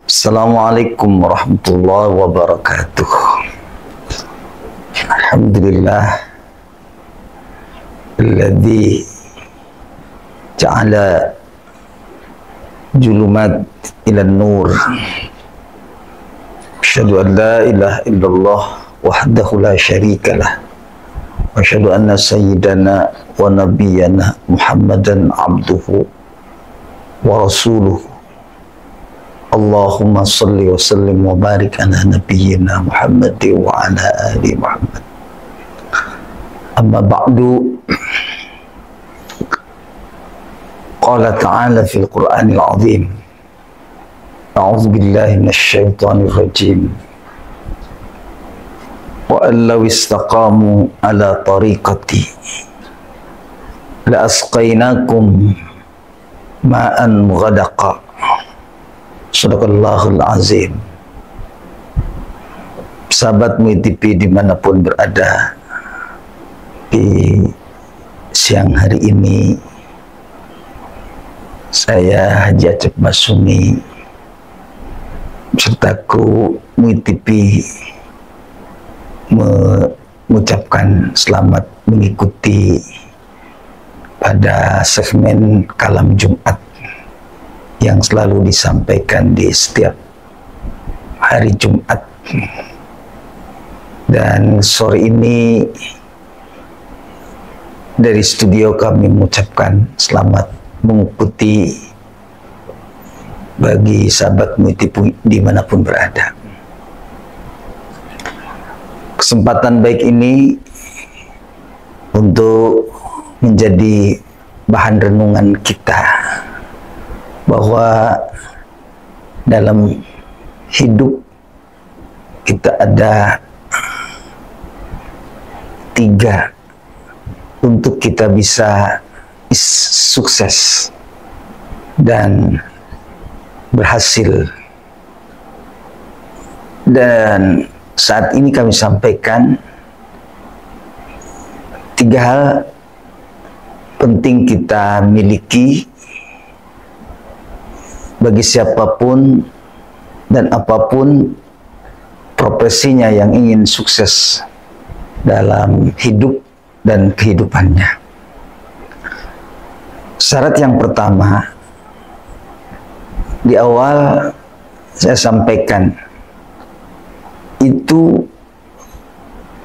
Assalamualaikum warahmatullahi wabarakatuh. Alhamdulillah alladzi ja'ala julumat ila nur. Asyhadu an la ilaha illallah wahdahu la syarikalah. Wa asyhadu anna sayyidana wa nabiyyana Muhammadan abduhu wa rasuluhu. Allahumma salli wa sallim wa barik ala nabiyyina Muhammad wa ala ali Muhammad. Amma ba'du. Qala ta'ala fil Qur'anil azim. A'udzu billahi minasy syaithanir rajim. Wa allaw istaqamu ala tariqati la asqainakum ma'an ghadaqa. Sadaqallahul azim. Sahabat MUI dimanapun berada, di siang hari ini saya Haji Acep Masumi sertaku MUI mengucapkan selamat mengikuti pada segmen Kalam Jumat yang selalu disampaikan di setiap hari Jumat. Dan sore ini dari studio kami mengucapkan selamat mengikuti bagi sahabat MUI dimanapun berada. Kesempatan baik ini untuk menjadi bahan renungan kita bahwa dalam hidup kita ada 3 untuk kita bisa sukses dan berhasil. Dan saat ini kami sampaikan 3 hal penting kita miliki bagi siapapun dan apapun profesinya yang ingin sukses dalam hidup dan kehidupannya. Syarat yang pertama, di awal saya sampaikan, itu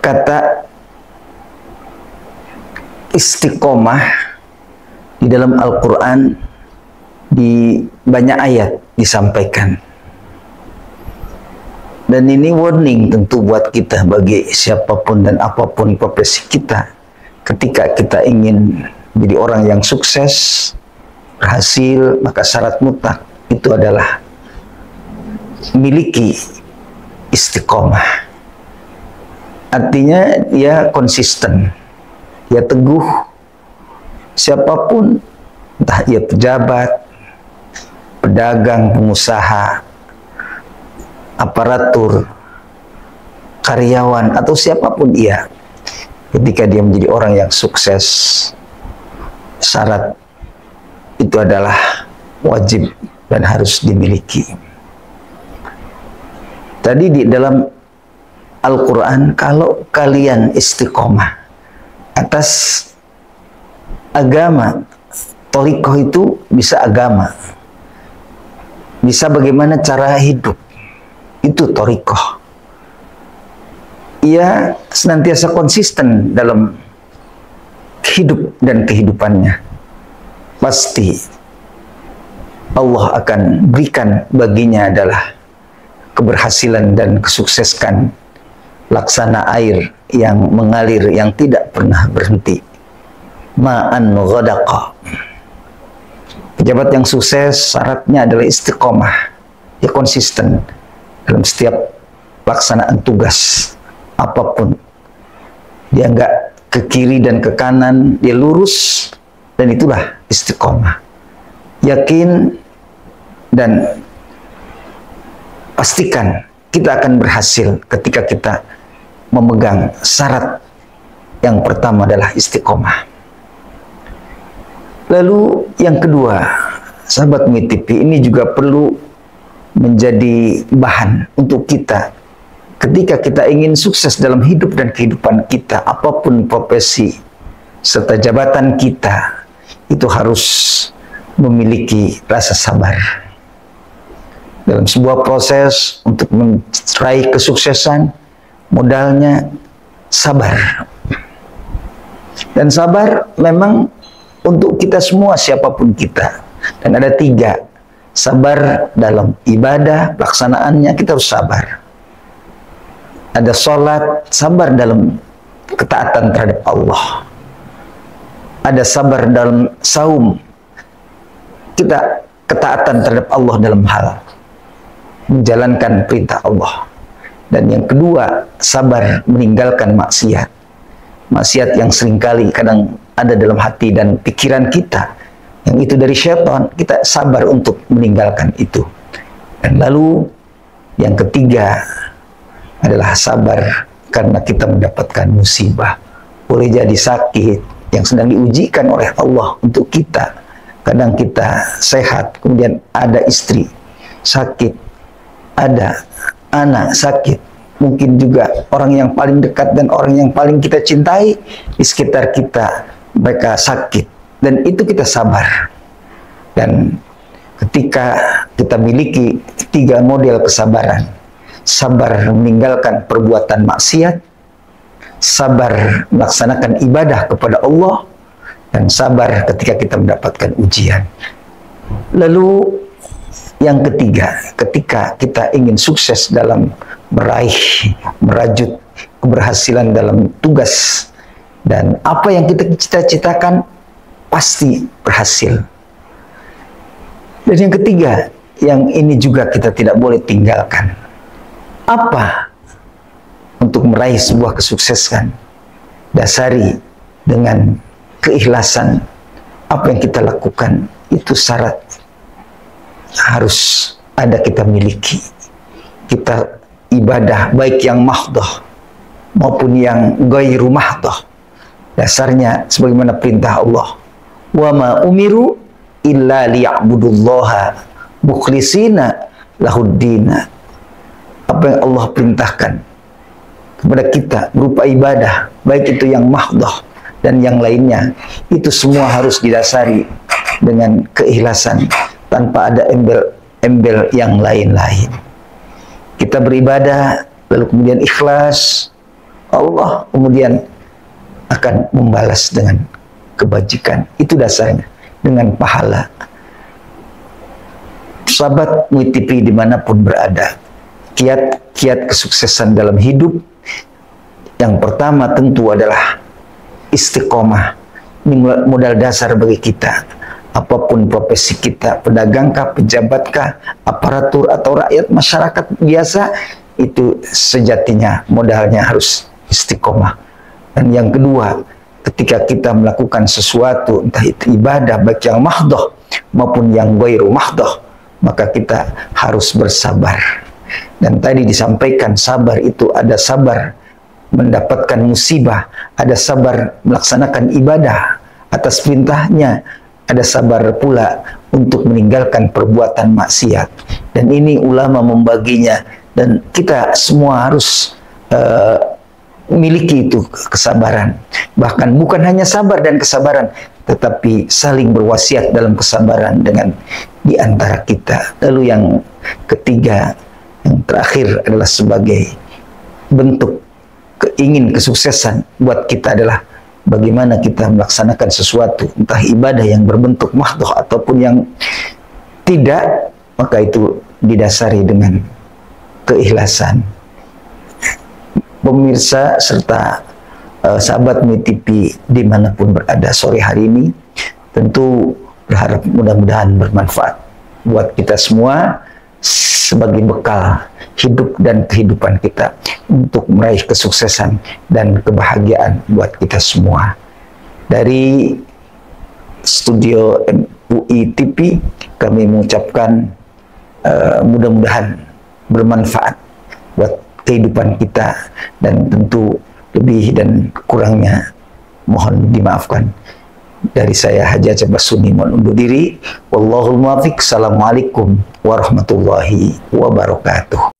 kata istiqomah di dalam Al-Quran di banyak ayat disampaikan. Dan ini warning tentu buat kita, bagi siapapun dan apapun profesi kita. Ketika kita ingin menjadi orang yang sukses, berhasil, maka syarat mutlak itu adalah miliki istiqomah. Artinya dia konsisten, dia teguh. Siapapun, entah ia pejabat, pedagang, pengusaha, aparatur, karyawan, atau siapapun ia, ketika dia menjadi orang yang sukses, syarat itu adalah wajib dan harus dimiliki. Tadi di dalam Al-Quran, kalau kalian istiqomah atas agama, thariqah itu bisa agama, bisa bagaimana cara hidup, itu thariqah. Ia senantiasa konsisten dalam hidup dan kehidupannya. Pasti Allah akan berikan baginya adalah keberhasilan dan kesuksesan, laksana air yang mengalir yang tidak pernah berhenti. Ma'an ghadaqa. Pejabat yang sukses syaratnya adalah istiqomah. Dia konsisten dalam setiap pelaksanaan tugas apapun. Dia enggak ke kiri dan ke kanan, dia lurus, dan itulah istiqomah. Yakin dan pastikan kita akan berhasil ketika kita memegang syarat yang pertama adalah istiqomah. Lalu yang kedua, sahabat MUI ini juga perlu menjadi bahan untuk kita ketika kita ingin sukses dalam hidup dan kehidupan kita, apapun profesi serta jabatan kita, itu harus memiliki rasa sabar. Dalam sebuah proses untuk meraih kesuksesan, modalnya sabar. Dan sabar memang untuk kita semua, siapapun kita. Dan ada 3. Sabar dalam ibadah, pelaksanaannya kita harus sabar. Ada sholat, sabar dalam ketaatan terhadap Allah. Ada sabar dalam saum, kita ketaatan terhadap Allah dalam hal menjalankan perintah Allah. Dan yang kedua, sabar meninggalkan maksiat. Maksiat yang seringkali kadang ada dalam hati dan pikiran kita, yang itu dari syaitan, kita sabar untuk meninggalkan itu. Dan lalu yang ketiga adalah sabar karena kita mendapatkan musibah. Boleh jadi sakit yang sedang diujikan oleh Allah untuk kita. Kadang kita sehat, kemudian ada istri sakit, ada anak sakit, mungkin juga orang yang paling dekat dan orang yang paling kita cintai di sekitar kita, mereka sakit, dan itu kita sabar. Dan ketika kita miliki 3 model kesabaran, sabar meninggalkan perbuatan maksiat, sabar melaksanakan ibadah kepada Allah, dan sabar ketika kita mendapatkan ujian. Lalu yang ketiga, ketika kita ingin sukses dalam merajut keberhasilan dalam tugas, dan apa yang kita cita-citakan pasti berhasil. Dan yang ketiga, yang ini juga kita tidak boleh tinggalkan. Apa untuk meraih sebuah kesuksesan? Dasari dengan keikhlasan. Apa yang kita lakukan itu syarat harus ada kita miliki. Kita ibadah baik yang mahdoh maupun yang ghairu mahdoh, dasarnya sebagaimana perintah Allah, wa ma umiru illa liya'budullaha mukhlisina lahuddina. Apa yang Allah perintahkan kepada kita berupa ibadah, baik itu yang mahdoh dan yang lainnya, itu semua harus didasari dengan keikhlasan, tanpa ada embel-embel yang lain-lain. Kita beribadah, lalu kemudian ikhlas, Allah kemudian akan membalas dengan kebajikan. Itu dasarnya, dengan pahala. Sahabat MUI dimanapun berada, kiat-kiat kesuksesan dalam hidup, yang pertama tentu adalah istiqomah. Ini modal dasar bagi kita. Apapun profesi kita, pedagangkah, pejabatkah, aparatur atau rakyat masyarakat biasa, itu sejatinya modalnya harus istiqomah. Dan yang kedua, ketika kita melakukan sesuatu, entah itu ibadah baik yang mahdoh maupun yang ghairu mahdoh, maka kita harus bersabar. Dan tadi disampaikan, sabar itu ada sabar mendapatkan musibah, ada sabar melaksanakan ibadah atas perintahnya, ada sabar pula untuk meninggalkan perbuatan maksiat. Dan ini ulama membaginya, dan kita semua harus miliki itu kesabaran. Bahkan bukan hanya sabar dan kesabaran, tetapi saling berwasiat dalam kesabaran dengan di antara kita. Lalu yang ketiga, yang terakhir adalah sebagai bentuk keingin kesuksesan buat kita adalah bagaimana kita melaksanakan sesuatu, entah ibadah yang berbentuk mahdoh ataupun yang tidak, maka itu didasari dengan keikhlasan. Pemirsa serta sahabat MUI TV dimanapun berada sore hari ini, tentu berharap mudah-mudahan bermanfaat buat kita semua sebagai bekal hidup dan kehidupan kita untuk meraih kesuksesan dan kebahagiaan buat kita semua. Dari studio MUI TV kami mengucapkan mudah-mudahan bermanfaat buat kehidupan kita, dan tentu lebih dan kurangnya mohon dimaafkan. Dari saya Haji Acep Basuni mohon undur diri. Wallahul muwaffiq. Assalamualaikum warahmatullahi wabarakatuh.